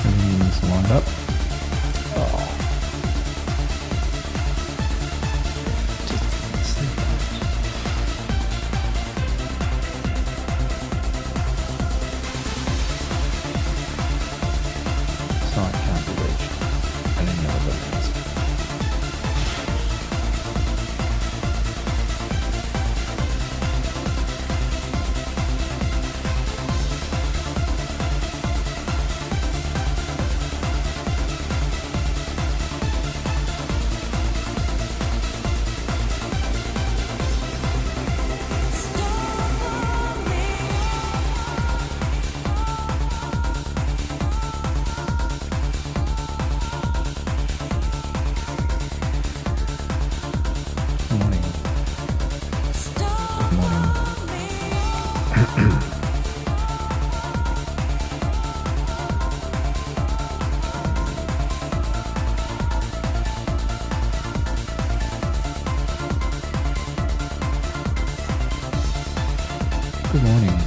Everything's lined up. Oh. Just sleep on it. Site can't be reached. I didn't know what that means. Good morning. Good morning. Good morning.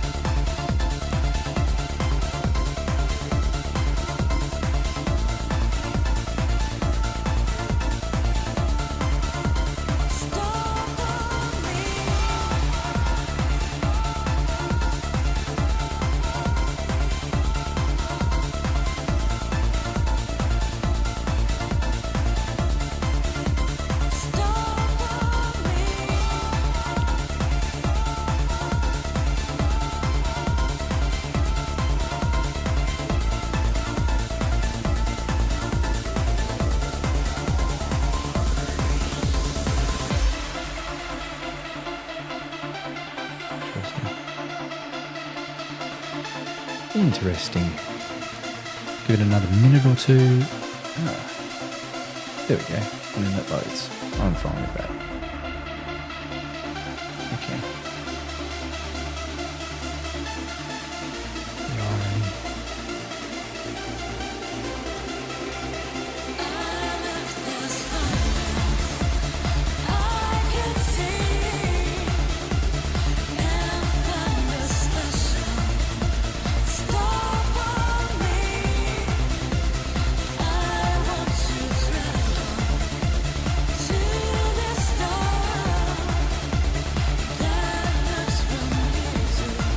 Interesting. Give it another minute or two. Oh, there we go. And then that loads. I'm fine with that. Okay.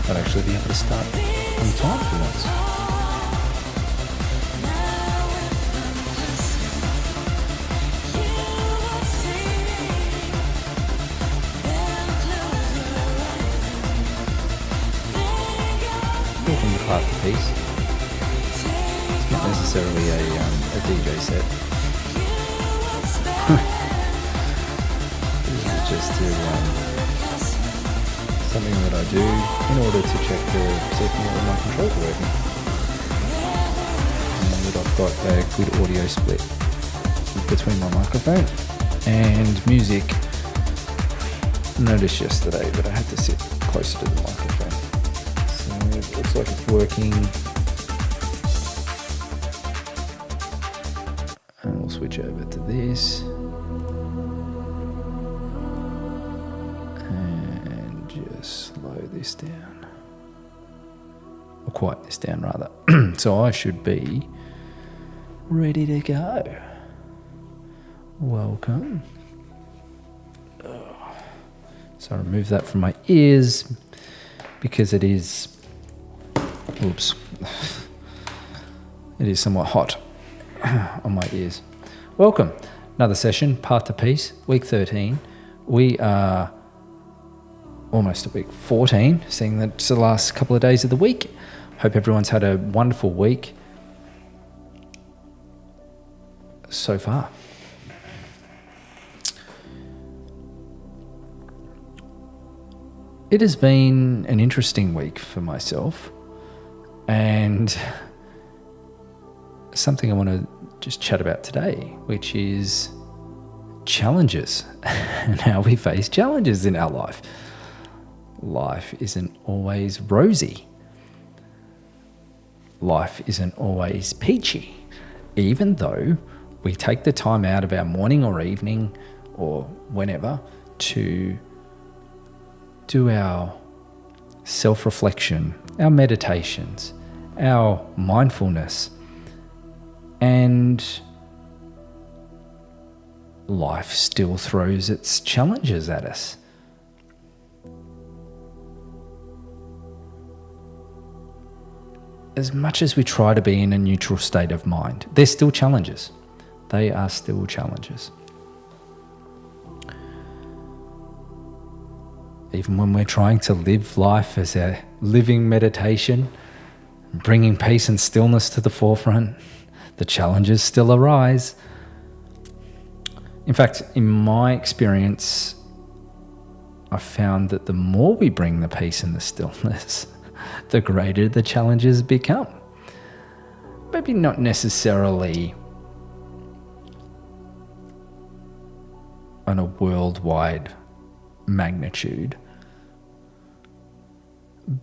I'd actually be able to start on time for once. Welcome to Part the Piece. It's not necessarily a DJ set. This is just something that I do in order to check see if my controls are working. And that I've got a good audio split between my microphone and music. Noticed yesterday that I had to sit closer to the microphone. So it looks like it's working. And we'll switch over to this. Slow this down, or quiet this down rather. So I should be ready to go. Welcome. So I remove that from my ears because it is, oops, it is somewhat hot on my ears. Welcome. Another session, Part to Piece, week 13. We are almost at week 14, seeing that it's the last couple of days of the week. Hope everyone's had a wonderful week so far. It has been an interesting week for myself, and something I want to just chat about today, which is challenges and how we face challenges in our life. Life isn't always rosy. Life isn't always peachy, even though we take the time out of our morning or evening or whenever to do our self-reflection, our meditations, our mindfulness, and life still throws its challenges at us. As much as we try to be in a neutral state of mind, there's still challenges. They are still challenges. Even when we're trying to live life as a living meditation, bringing peace and stillness to the forefront, the challenges still arise. In fact, in my experience, I found that the more we bring the peace and the stillness, the greater the challenges become. Maybe not necessarily on a worldwide magnitude,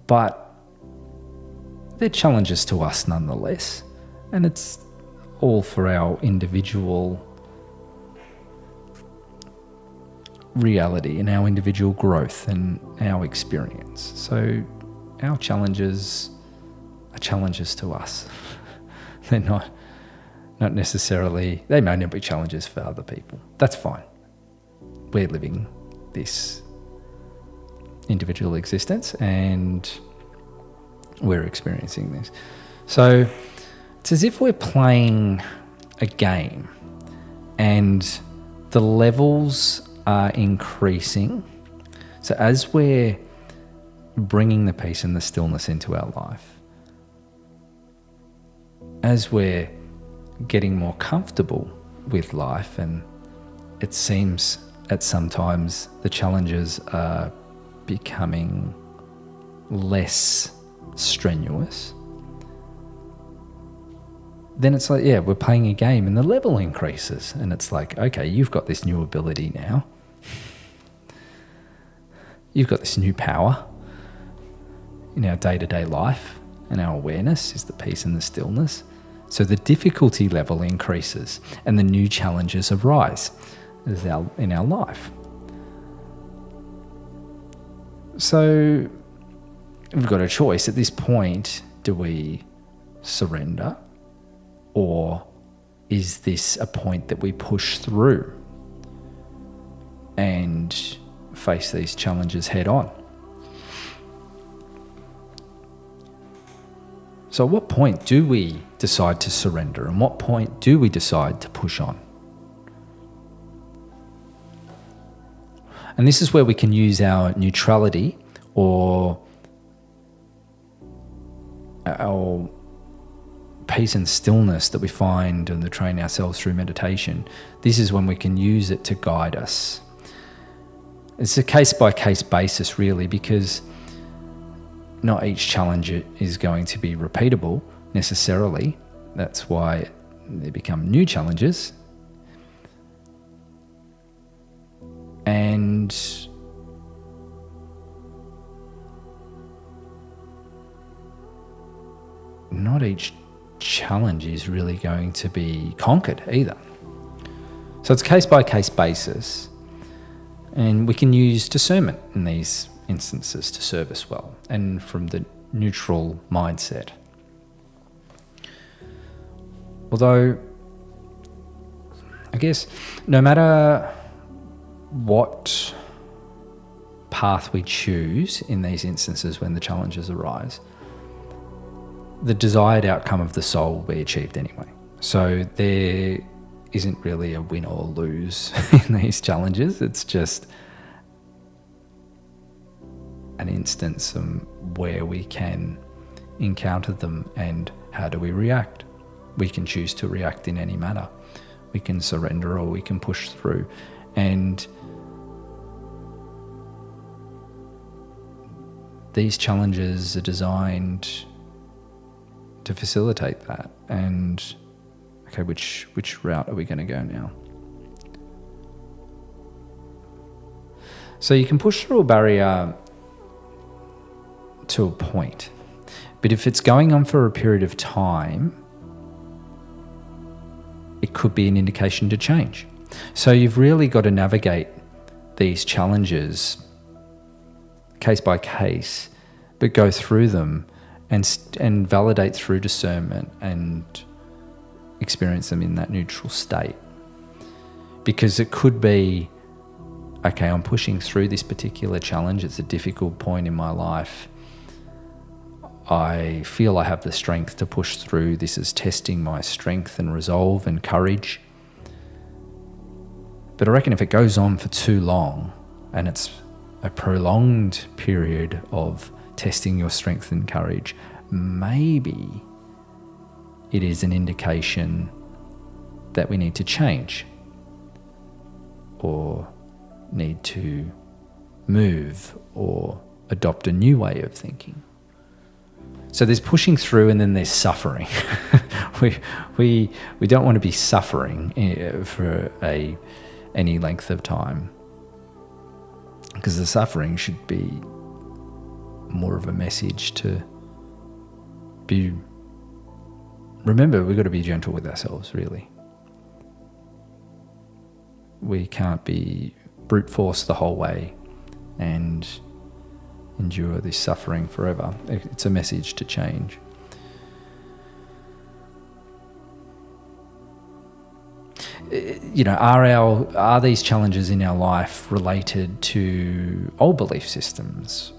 but they're challenges to us nonetheless, and it's all for our individual reality and our individual growth and our experience. So our challenges are challenges to us. They're not necessarily, they may not be challenges for other people. That's fine. We're living this individual existence and we're experiencing this. So it's as if we're playing a game and the levels are increasing. So as we're bringing the peace and the stillness into our life, as we're getting more comfortable with life, and it seems at sometimes the challenges are becoming less strenuous, then it's like, yeah, we're playing a game and the level increases, and it's like, okay, you've got this new ability now. You've got this new power in our day-to-day life, and our awareness is the peace and the stillness. So the difficulty level increases and the new challenges arise in our life. So we've got a choice at this point. Do we surrender, or is this a point that we push through and face these challenges head on? So at what point do we decide to surrender, and what point do we decide to push on? And this is where we can use our neutrality or our peace and stillness that we find and train ourselves through meditation. This is when we can use it to guide us. It's a case-by-case basis, really, because not each challenge is going to be repeatable necessarily. That's why they become new challenges. And not each challenge is really going to be conquered either. So it's case-by-case basis. And we can use discernment in these instances to serve us well, and from the neutral mindset. Although, I guess, no matter what path we choose in these instances when the challenges arise, the desired outcome of the soul will be achieved anyway. So there isn't really a win or lose in these challenges. It's just an instance where we can encounter them and how do we react. We can choose to react in any manner. We can surrender or we can push through. And these challenges are designed to facilitate that. And okay, which route are we going to go now? So you can push through a barrier to a point, but if it's going on for a period of time, it could be an indication to change. So you've really got to navigate these challenges case by case, but go through them and validate through discernment and experience them in that neutral state. Because it could be, okay, I'm pushing through this particular challenge. It's a difficult point in my life. I feel I have the strength to push through. This is testing my strength and resolve and courage. But I reckon if it goes on for too long and it's a prolonged period of testing your strength and courage, maybe it is an indication that we need to change or need to move or adopt a new way of thinking. So there's pushing through and then there's suffering. we don't want to be suffering for any length of time, because the suffering should be more of a message to be, remember, we've got to be gentle with ourselves, really. We can't be brute force the whole way and endure this suffering forever. It's a message to change. Are these challenges in our life related to old belief systems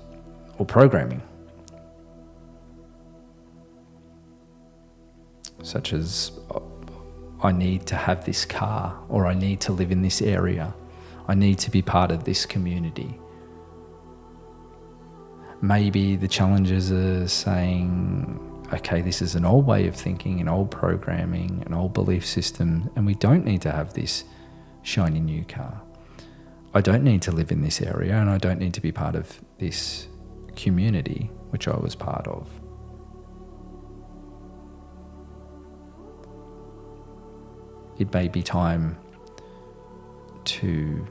or programming? Such as, I need to have this car, or I need to live in this area. I need to be part of this community. Maybe the challenges are saying, okay, this is an old way of thinking, an old programming, an old belief system, and we don't need to have this shiny new car. I don't need to live in this area, and I don't need to be part of this community, which I was part of. It may be time to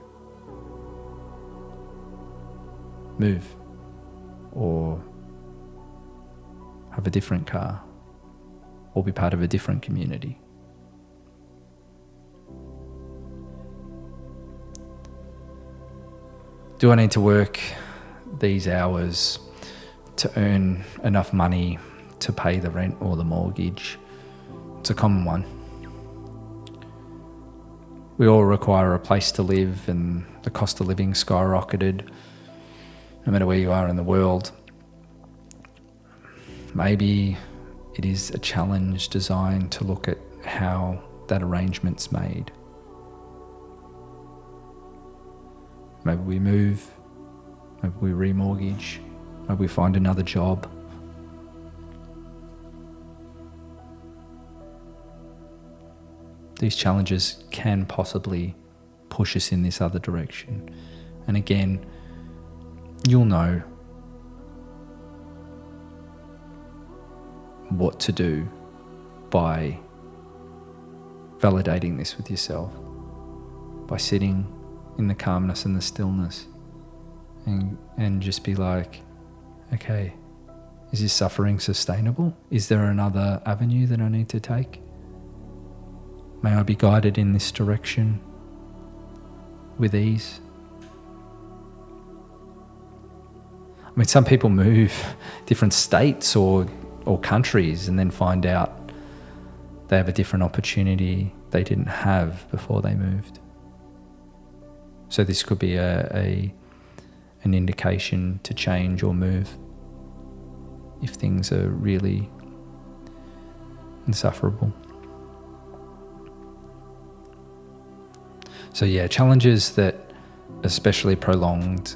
move or have a different car or be part of a different community. Do I need to work these hours to earn enough money to pay the rent or the mortgage? It's a common one. We all require a place to live, and the cost of living skyrocketed no matter where you are in the world. Maybe it is a challenge designed to look at how that arrangement's made. Maybe we move, maybe we remortgage, maybe we find another job. These challenges can possibly push us in this other direction. And again, you'll know what to do by validating this with yourself, by sitting in the calmness and the stillness and just be like, okay, is this suffering sustainable? Is there another avenue that I need to take? May I be guided in this direction with ease? I mean, some people move different states or countries and then find out they have a different opportunity they didn't have before they moved. So this could be an indication to change or move if things are really insufferable. So yeah, challenges that especially prolonged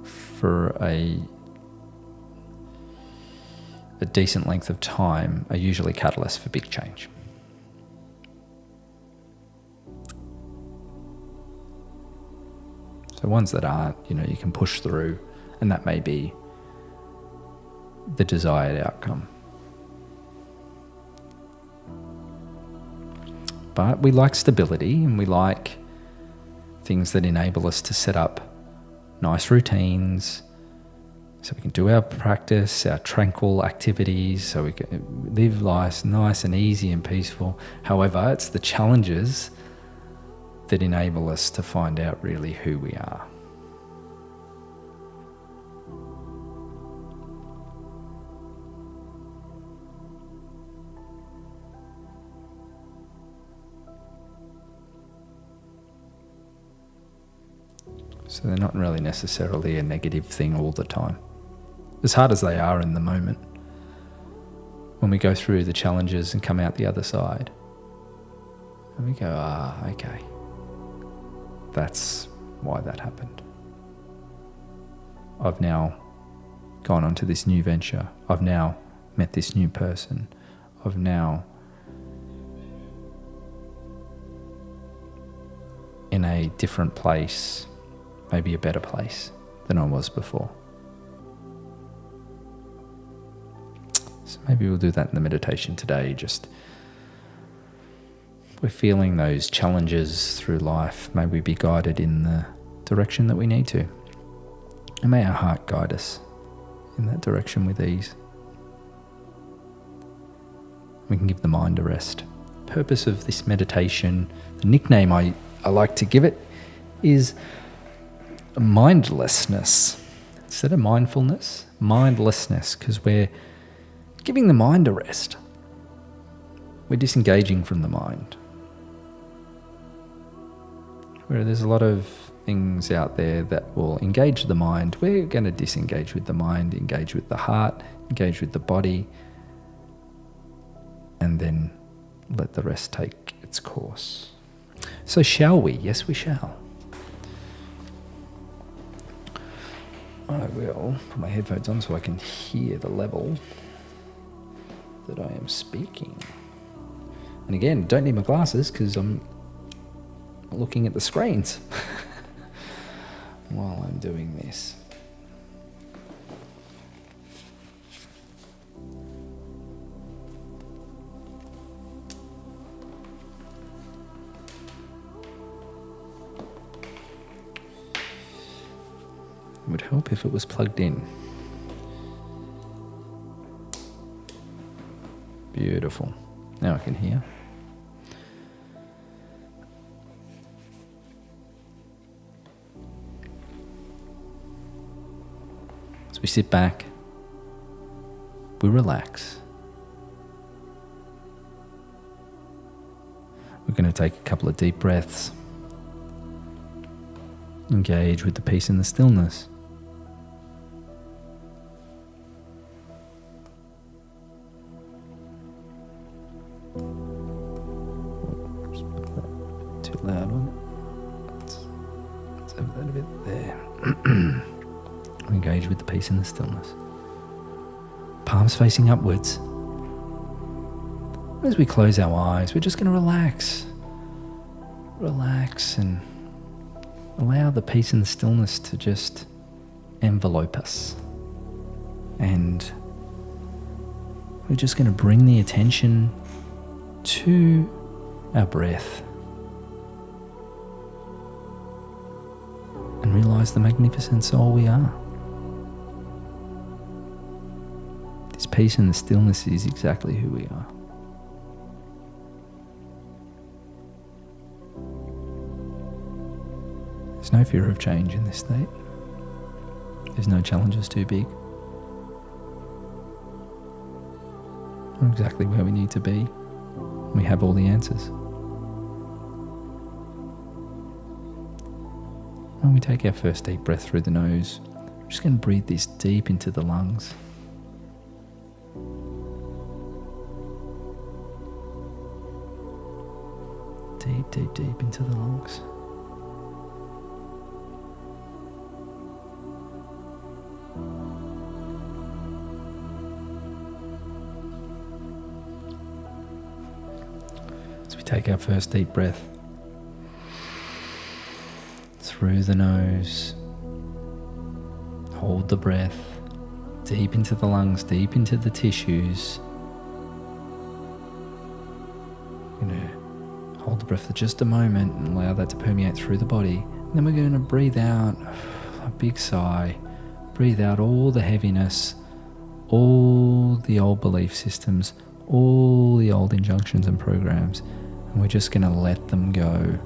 for a decent length of time are usually catalysts for big change. So ones that aren't, you can push through, and that may be the desired outcome. But we like stability, and we like things that enable us to set up nice routines so we can do our practice, our tranquil activities, so we can live life nice and easy and peaceful. However, it's the challenges that enable us to find out really who we are. So they're not really necessarily a negative thing all the time, as hard as they are in the moment. When we go through the challenges and come out the other side, and we go, okay, that's why that happened. I've now gone on to this new venture. I've now met this new person. I've now in a different place, maybe a better place than I was before. So maybe we'll do that in the meditation today. Just we're feeling those challenges through life. May we be guided in the direction that we need to. And may our heart guide us in that direction with ease. We can give the mind a rest. The purpose of this meditation, the nickname I like to give it, is mindlessness. Instead of mindfulness, mindlessness, because we're giving the mind a rest. We're disengaging from the mind. Where there's a lot of things out there that will engage the mind, we're going to disengage with the mind, engage with the heart, engage with the body, and then let the rest take its course. So shall we? Yes, we shall. I will put my headphones on so I can hear the level that I am speaking. And again, don't need my glasses because I'm looking at the screens while I'm doing this. It would help if it was plugged in. Beautiful. Now I can hear. As we sit back, we relax. We're going to take a couple of deep breaths. Engage with the peace and the stillness. Too loud, wasn't it? Let's have that a bit there. Engage with the peace and the stillness. Palms facing upwards. As we close our eyes, we're just going to relax. Relax and allow the peace and the stillness to just envelope us. And we're just going to bring the attention to our breath and realize the magnificent soul we are. This peace and the stillness is exactly who we are. There's no fear of change in this state. There's no challenges too big. We're exactly where we need to be. We have all the answers. When we take our first deep breath through the nose, we're just going to breathe this deep into the lungs. Deep, deep, deep into the lungs. As we take our first deep breath through the nose, hold the breath deep into the lungs, deep into the tissues. We're going to hold the breath for just a moment and allow that to permeate through the body. And then we're going to breathe out a big sigh, Breathe out all the heaviness, all the old belief systems, all the old injunctions and programs, and we're just going to let them go.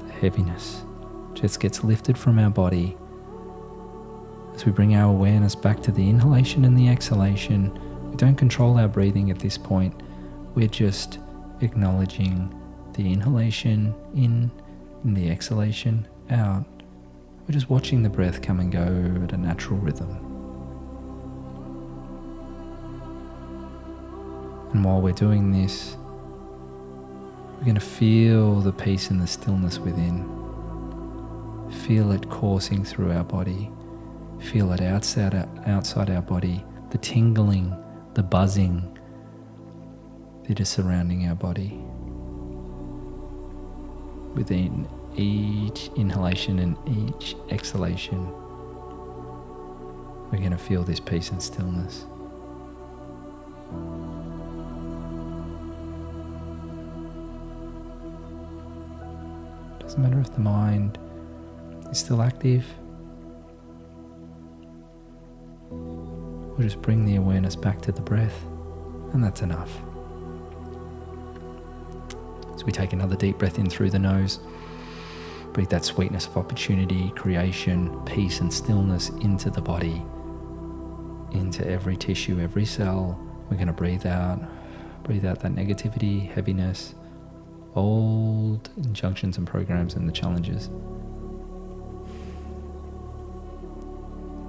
The heaviness just gets lifted from our body as we bring our awareness back to the inhalation and the exhalation. We don't control our breathing at this point. We're just acknowledging the inhalation in and the exhalation out. We're just watching the breath come and go at a natural rhythm. And while we're doing this, we're going to feel the peace and the stillness within. Feel it coursing through our body. Feel it outside our body, the tingling, the buzzing that is surrounding our body. Within each inhalation and each exhalation, we're going to feel this peace and stillness. Doesn't matter if the mind is still active. We'll just bring the awareness back to the breath, and that's enough. So we take another deep breath in through the nose. Breathe that sweetness of opportunity, creation, peace and stillness into the body, into every tissue, every cell. We're going to breathe out that negativity, heaviness, old injunctions and programs and the challenges.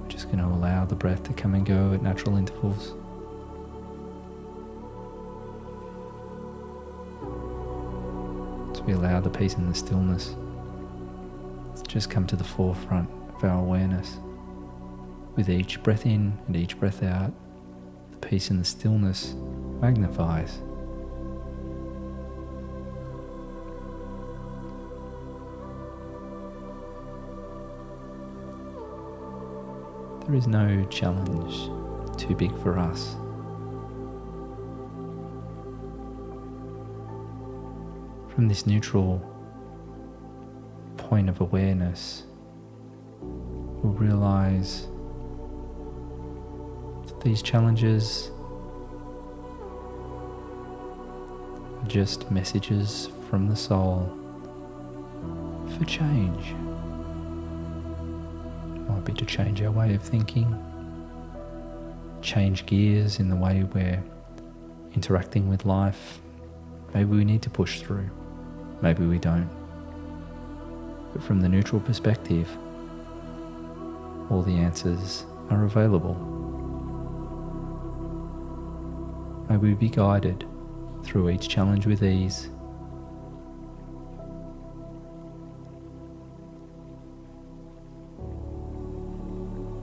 We're just going to allow the breath to come and go at natural intervals. So we allow the peace and the stillness to just come to the forefront of our awareness. With each breath in and each breath out, the peace and the stillness magnifies. There is no challenge too big for us. From this neutral point of awareness, we'll realize that these challenges are just messages from the soul for change. Might be to change our way of thinking, change gears in the way we're interacting with life. Maybe we need to push through, maybe we don't. But from the neutral perspective, all the answers are available. May we be guided through each challenge with ease.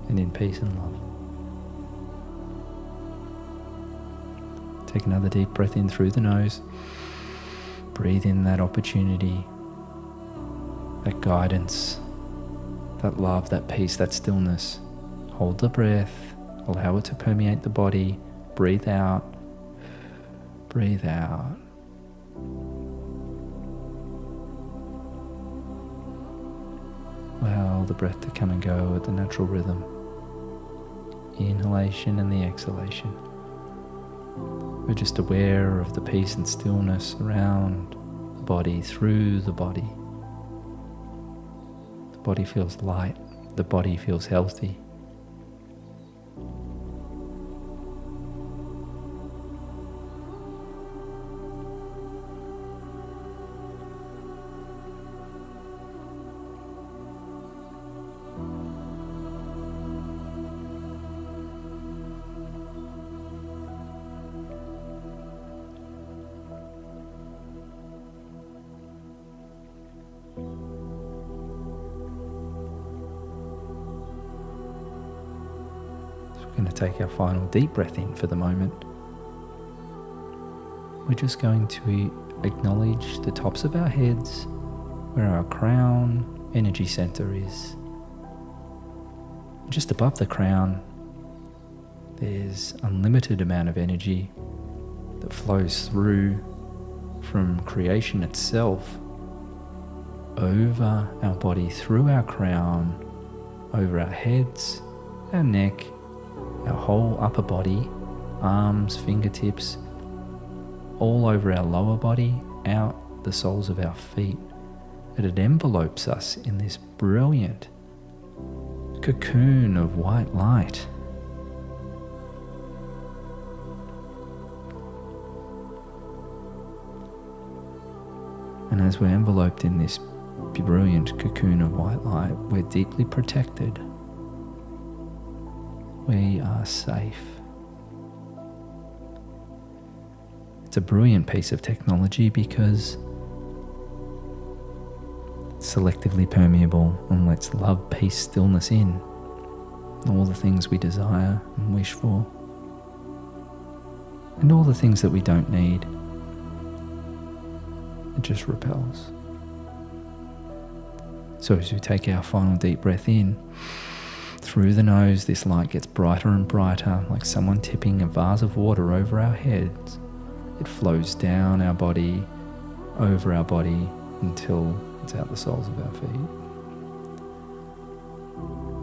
And in peace and love. Take another deep breath in through the nose. Breathe in that opportunity, that guidance, that love, that peace, that stillness. Hold the breath, allow it to permeate the body. Breathe out, breathe out. Allow the breath to come and go at the natural rhythm. Inhalation and the exhalation. We're just aware of the peace and stillness around the body, through the body. The body feels light, the body feels healthy. We're going to take our final deep breath in for the moment. We're just going to acknowledge the tops of our heads, where our crown energy center is. Just above the crown, there's unlimited amount of energy that flows through from creation itself over our body, through our crown, over our heads, our neck, our whole upper body, arms, fingertips, all over our lower body, out the soles of our feet. And it envelopes us in this brilliant cocoon of white light. And as we're enveloped in this brilliant cocoon of white light, we're deeply protected. We are safe. It's a brilliant piece of technology because it's selectively permeable and lets love, peace, stillness in. All the things we desire and wish for. And all the things that we don't need. It just repels. So as we take our final deep breath in, through the nose, this light gets brighter and brighter, like someone tipping a vase of water over our heads. It flows down our body, over our body, until it's out the soles of our feet.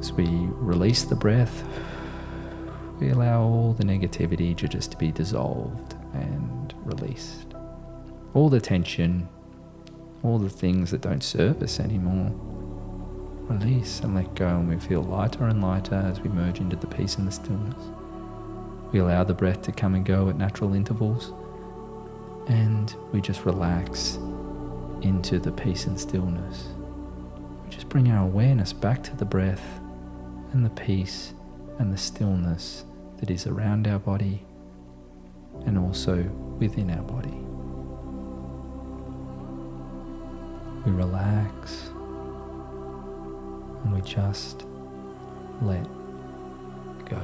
As we release the breath, we allow all the negativity to just be dissolved and released. All the tension, all the things that don't serve us anymore, release and let go, and we feel lighter and lighter as we merge into the peace and the stillness. We allow the breath to come and go at natural intervals, and we just relax into the peace and stillness. We just bring our awareness back to the breath and the peace and the stillness that is around our body and also within our body. We relax and we just let go.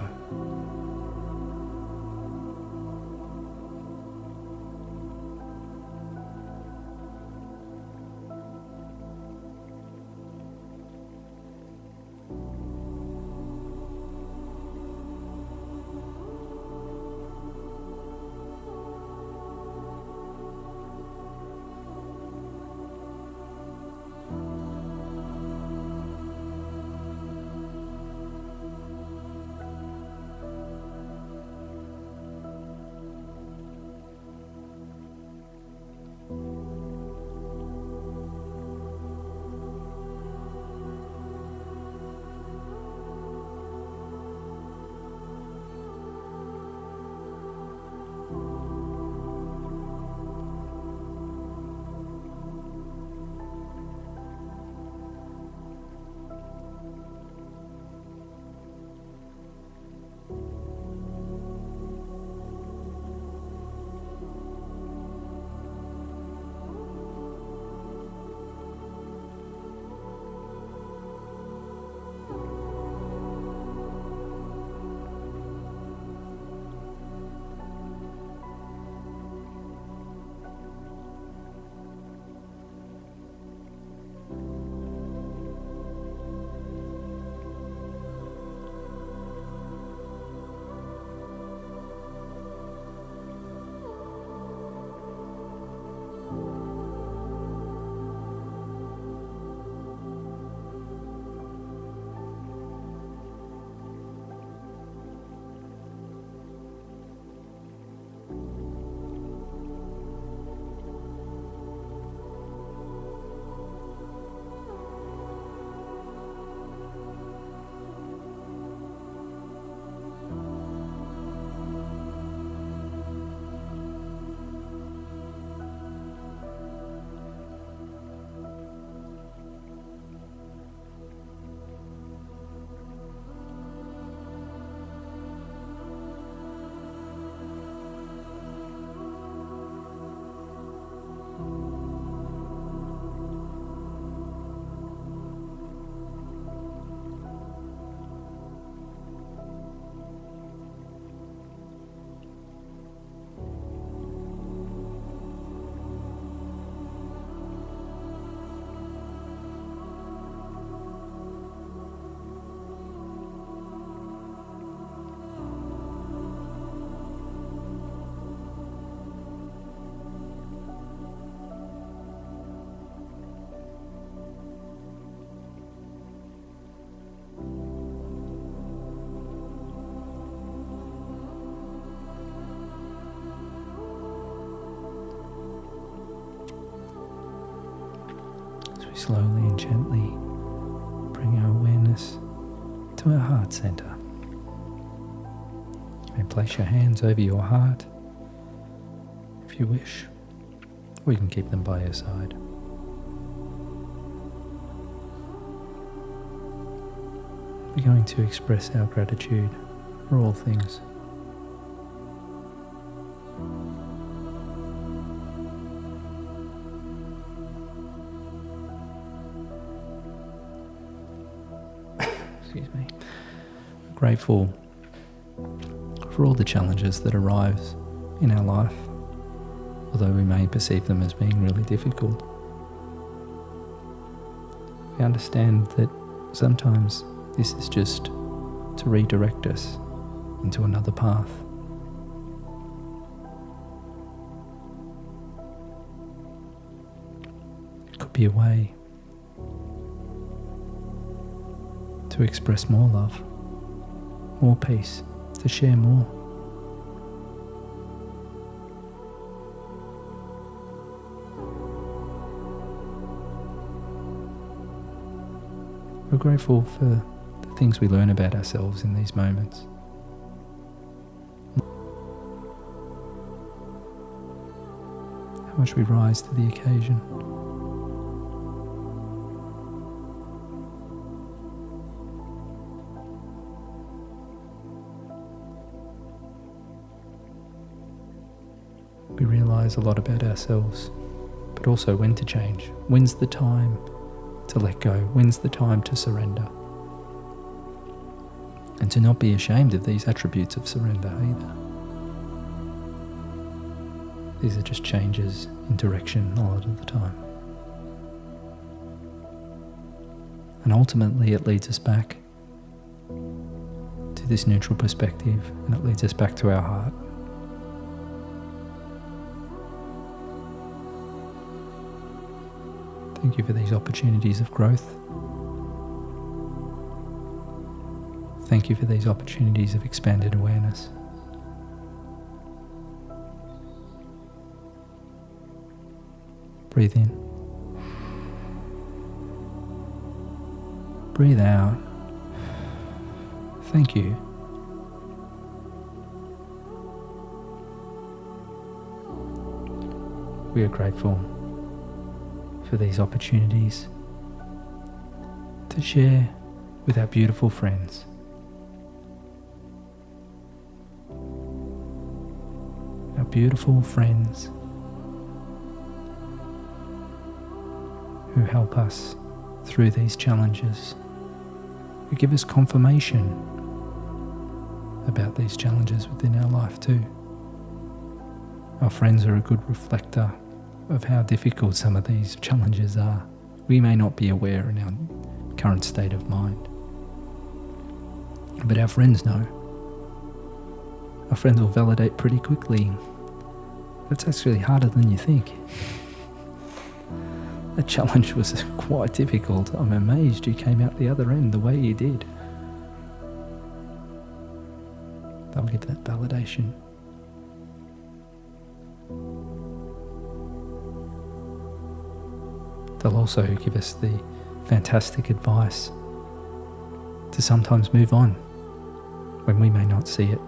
we slowly and gently bring our awareness to our heart center. And place your hands over your heart if you wish, or you can keep them by your side. We're going to express our gratitude for all things. Excuse me. We're grateful for all the challenges that arise in our life, although we may perceive them as being really difficult. We understand that sometimes this is just to redirect us into another path. It could be a way to express more love, more peace, to share more. We're grateful for the things we learn about ourselves in these moments. How much we rise to the occasion. We realise a lot about ourselves, but also when to change. When's the time to let go? When's the time to surrender? And to not be ashamed of these attributes of surrender either. These are just changes in direction a lot of the time. And ultimately it leads us back to this neutral perspective, and it leads us back to our heart. Thank you for these opportunities of growth. Thank you for these opportunities of expanded awareness. Breathe in. Breathe out. Thank you. We are grateful for these opportunities to share with our beautiful friends. Our beautiful friends who help us through these challenges, who give us confirmation about these challenges within our life too. Our friends are a good reflector of how difficult some of these challenges are. We may not be aware in our current state of mind, but our friends know. Our friends will validate pretty quickly. That's actually harder than you think. That challenge was quite difficult. I'm amazed you came out the other end the way you did. They'll give that validation. They'll also give us the fantastic advice to sometimes move on when we may not see it.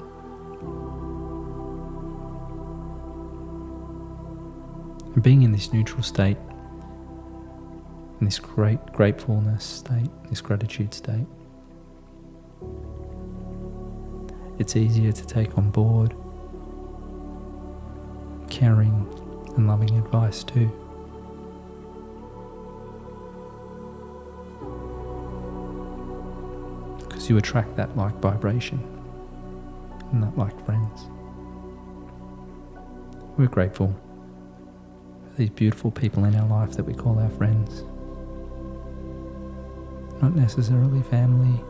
And being in this neutral state, in this great gratefulness state, this gratitude state, it's easier to take on board caring and loving advice too. Because you attract that like vibration and that like friends. We're grateful for these beautiful people in our life that we call our friends. Not necessarily family,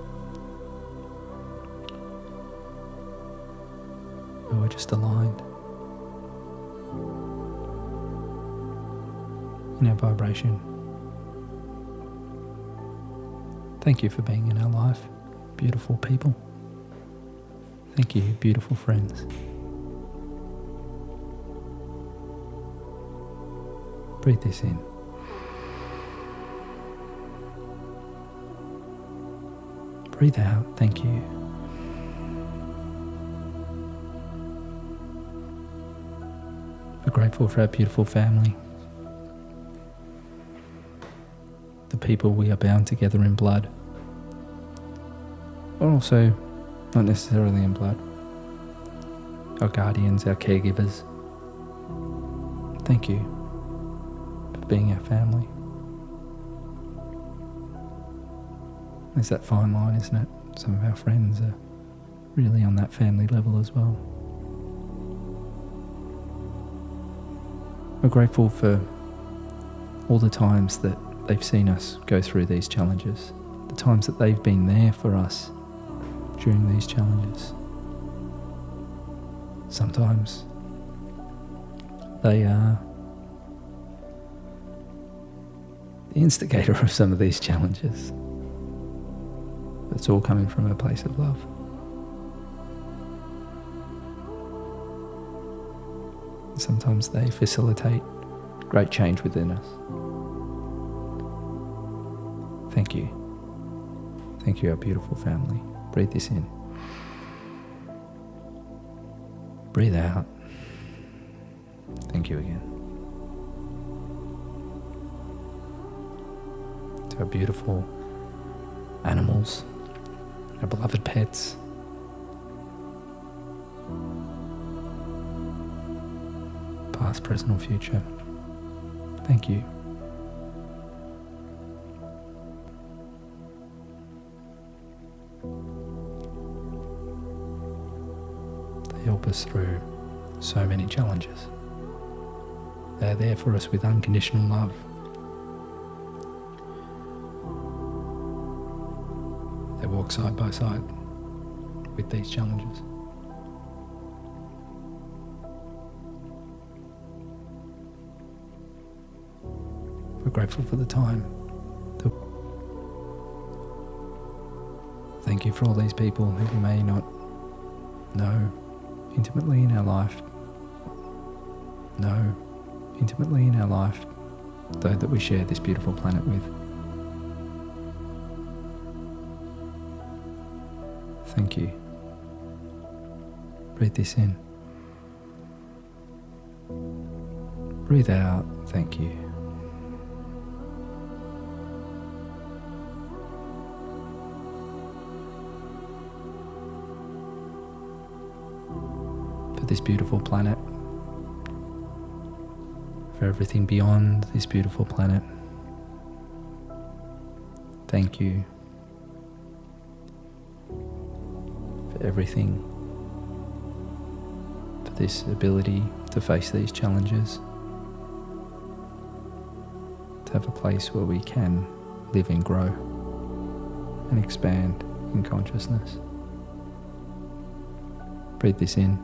but we're just aligned in our vibration. Thank you for being in our life, beautiful people. Thank you, beautiful friends. Breathe this in. Breathe out. Thank you. We're grateful for our beautiful family. The people we are bound together in blood. Or also not necessarily in blood. Our guardians, our caregivers. Thank you for being our family. There's that fine line, isn't it? Some of our friends are really on that family level as well. We're grateful for all the times that they've seen us go through these challenges, the times that they've been there for us during these challenges. Sometimes they are the instigator of some of these challenges. It's all coming from a place of love. Sometimes they facilitate great change within us. Thank you. Thank you, our beautiful family. Breathe this in. Breathe out. Thank you again. To our beautiful animals, our beloved pets. Past, present or future. Thank you. They help us through so many challenges. They are there for us with unconditional love. They walk side by side with these challenges. We're grateful for the time. Thank you for all these people who we may not know intimately in our life. Though that we share this beautiful planet with. Thank you. Breathe this in. Breathe out. Thank you. For this beautiful planet. For everything beyond this beautiful planet. Thank you. For everything. For this ability to face these challenges. To have a place where we can live and grow and expand in consciousness. Breathe this in.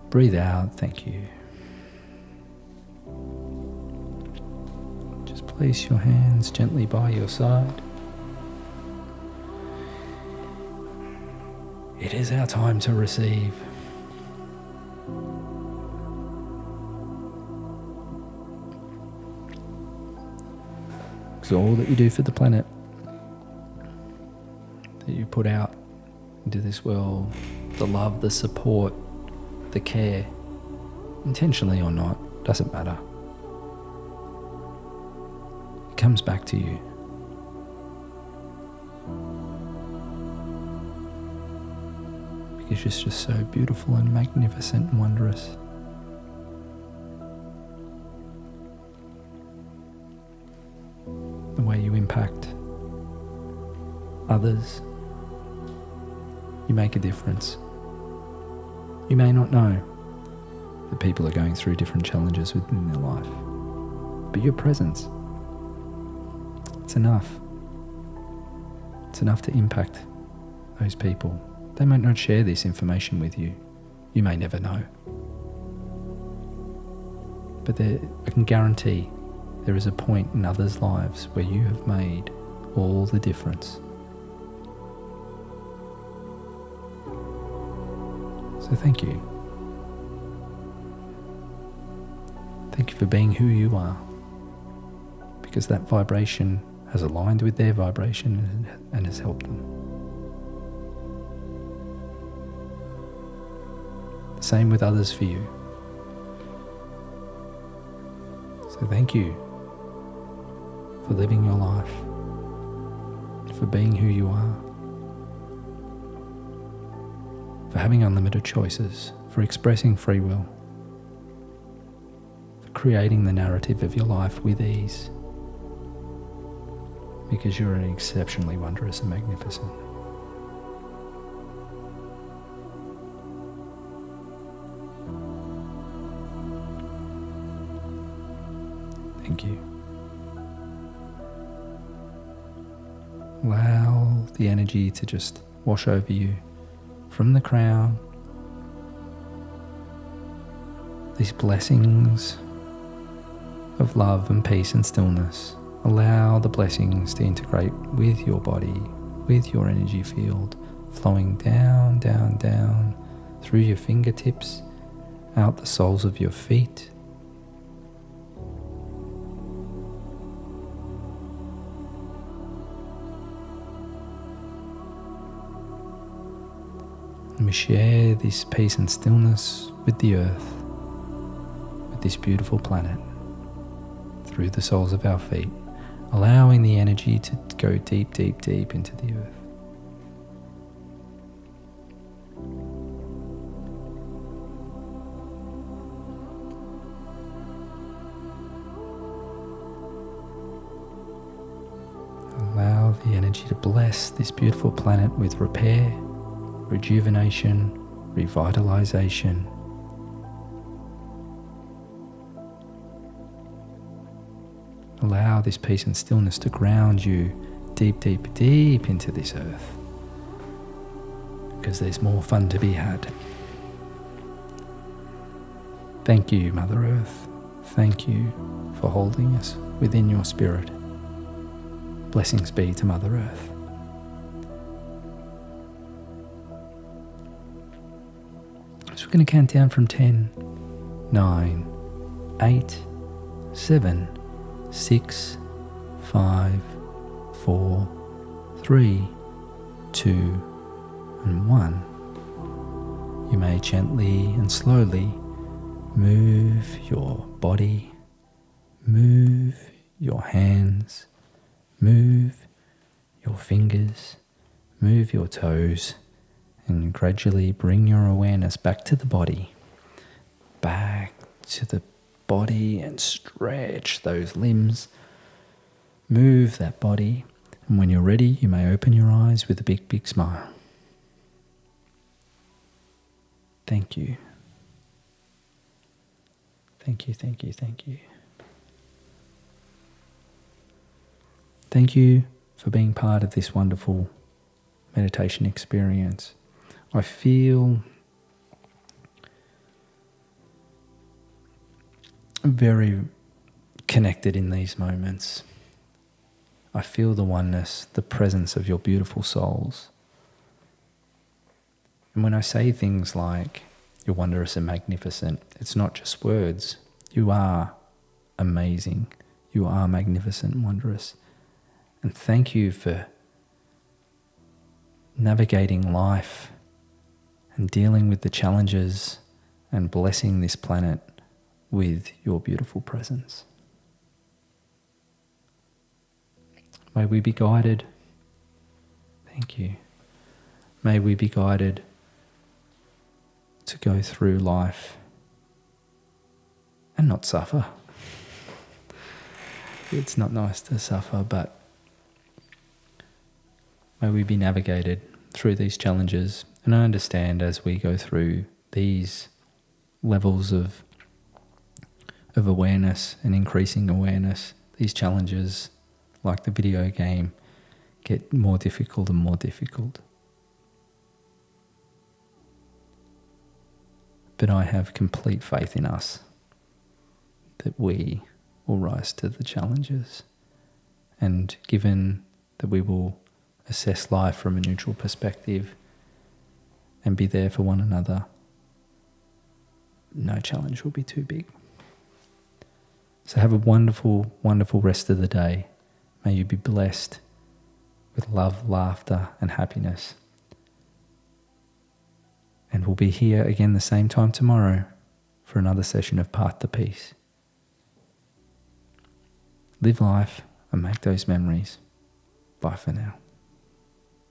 Breathe out. Thank you. Just place your hands gently by your side. It is our time to receive. Because all that you do for the planet, that you put out into this world, the love, the support, the care, intentionally or not, doesn't matter. It comes back to you. Because it's just so beautiful and magnificent and wondrous. The way you impact others, you make a difference. You may not know that people are going through different challenges within their life, but your presence, it's enough. It's enough to impact those people. They might not share this information with you. You may never know. But I can guarantee there is a point in others' lives where you have made all the difference. So thank you. Thank you for being who you are, because that vibration has aligned with their vibration and has helped them. The same with others for you. So thank you for living your life, for being who you are, for having unlimited choices, for expressing free will, for creating the narrative of your life with ease, because you're exceptionally wondrous and magnificent. Thank you. Allow the energy to just wash over you from the crown. These blessings of love and peace and stillness. Allow the blessings to integrate with your body, with your energy field, flowing down, down, down through your fingertips, out the soles of your feet. And we share this peace and stillness with the earth, with this beautiful planet, through the soles of our feet, allowing the energy to go deep, deep, deep into the earth. Allow the energy to bless this beautiful planet with repair, rejuvenation, revitalization. Allow this peace and stillness to ground you deep, deep, deep into this earth, because there's more fun to be had. Thank you, Mother Earth. Thank you for holding us within your spirit. Blessings be to Mother Earth. So we're going to count down from 10, 9, 8, 7, 6, 5, 4, 3, 2, and 1. You may gently and slowly move your body, move your hands, move your fingers, move your toes, and gradually bring your awareness back to the body, back to the body, and stretch those limbs. Move that body, and when you're ready, you may open your eyes with a big, big smile. Thank you. Thank you, thank you, thank you. Thank you for being part of this wonderful meditation experience. I feel very connected in these moments. I feel the oneness, the presence of your beautiful souls. And when I say things like, you're wondrous and magnificent, it's not just words. You are amazing. You are magnificent and wondrous. And thank you for navigating life and dealing with the challenges and blessing this planet with your beautiful presence. May we be guided. Thank you. May we be guided to go through life and not suffer. It's not nice to suffer, but may we be navigated through these challenges. And I understand as we go through these levels of awareness and increasing awareness, these challenges, like the video game, get more difficult and more difficult. But I have complete faith in us that we will rise to the challenges. And given that we will assess life from a neutral perspective and be there for one another, no challenge will be too big. So have a wonderful, wonderful rest of the day. May you be blessed with love, laughter, and happiness. And we'll be here again the same time tomorrow for another session of Path to Peace. Live life and make those memories. Bye for now.